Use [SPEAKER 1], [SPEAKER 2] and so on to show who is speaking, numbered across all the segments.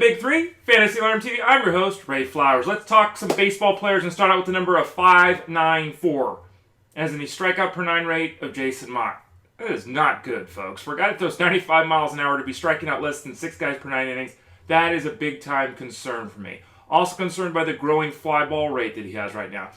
[SPEAKER 1] Big Three, Fantasy Alarm TV. I'm your host, Ray Flowers. Let's talk some baseball players and start out with the number of 594, as in the strikeout per nine rate of Jason Mott. That is not good, folks. For a guy that throws 95 miles an hour to be striking out less than 6 guys per 9 innings, that is a big-time concern for me. Also concerned by the growing fly ball rate that he has right now.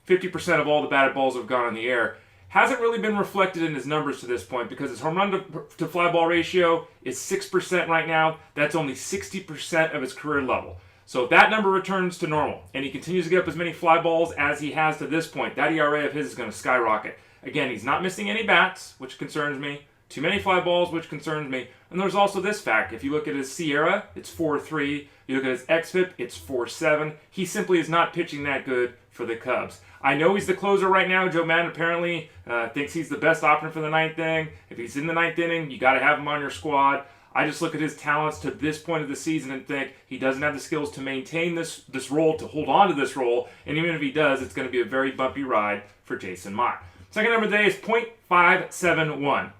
[SPEAKER 1] 50% of all the batted balls have gone in the air. Hasn't really been reflected in his numbers to this point because his home run to fly ball ratio is 6% right now. That's only 60% of his career level. So if that number returns to normal and he continues to get up as many fly balls as he has to this point, that ERA of his is going to skyrocket. Again, he's not missing any bats, which concerns me. Too many fly balls, which concerns me. And there's also this fact. If you look at his Sierra, it's 4.3. You look at his xFIP, it's 4.7. He simply is not pitching that good for the Cubs. I know he's the closer right now. Joe Madden apparently thinks he's the best option for the ninth inning. If he's in the ninth inning, you got to have him on your squad. I just look at his talents to this point of the season and think he doesn't have the skills to maintain this role, to hold on to this role. And even if he does, it's going to be a very bumpy ride for Jason Mott. Second number today is .571.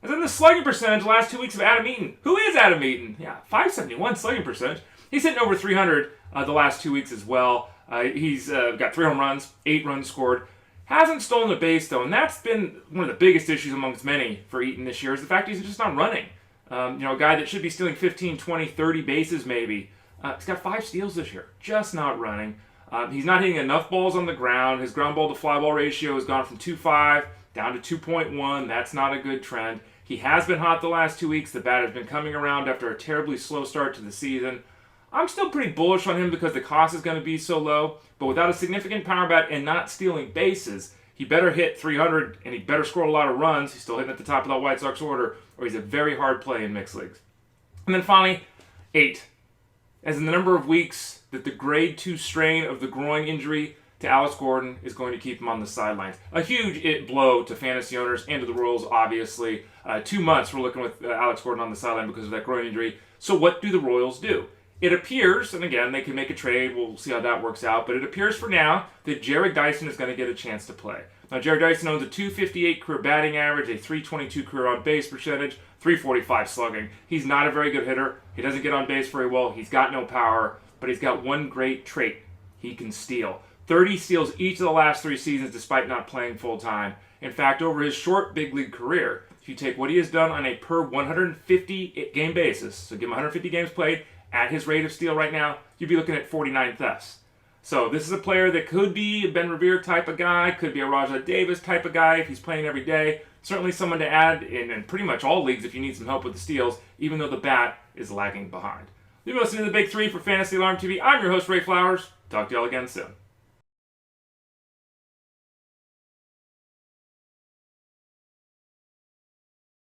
[SPEAKER 1] And then the slugging percentage the last 2 weeks of Adam Eaton. Who is Adam Eaton? Yeah, .571 slugging percentage. He's hitting over 300 the last 2 weeks as well. He's got 3 home runs, 8 runs scored. Hasn't stolen a base, though, and that's been one of the biggest issues amongst many for Eaton this year is the fact he's just not running. A guy that should be stealing 15, 20, 30 bases maybe. He's got 5 steals this year, just not running. He's not hitting enough balls on the ground. His ground ball to fly ball ratio has gone from 2.5 down to 2.1. That's not a good trend. He has been hot the last 2 weeks. The bat has been coming around after a terribly slow start to the season. I'm still pretty bullish on him because the cost is going to be so low, but without a significant power bat and not stealing bases, he better hit 300 and he better score a lot of runs. He's still hitting at the top of that White Sox order, or he's a very hard play in mixed leagues. And then finally, 8. As in the number of weeks that the grade 2 strain of the groin injury to Alex Gordon is going to keep him on the sidelines. A huge blow to fantasy owners and to the Royals, obviously. 2 months we're looking with Alex Gordon on the sideline because of that groin injury. So what do the Royals do? It appears, and again, they can make a trade. We'll see how that works out. But it appears for now that Jared Dyson is going to get a chance to play. Now, Jared Dyson owns a .258 career batting average, a .322 career on-base percentage, .345 slugging. He's not a very good hitter. He doesn't get on base very well. He's got no power, but he's got one great trait. He can steal. 30 steals each of the last 3 seasons despite not playing full-time. In fact, over his short big league career, if you take what he has done on a per 150-game basis, so give him 150 games played, at his rate of steal right now, you'd be looking at 49 thefts. So this is a player that could be a Ben Revere type of guy, could be a Rajah Davis type of guy if he's playing every day. Certainly someone to add in pretty much all leagues if you need some help with the steals, even though the bat is lagging behind. You've been listening to the Big Three for Fantasy Alarm TV. I'm your host, Ray Flowers. Talk to y'all again soon.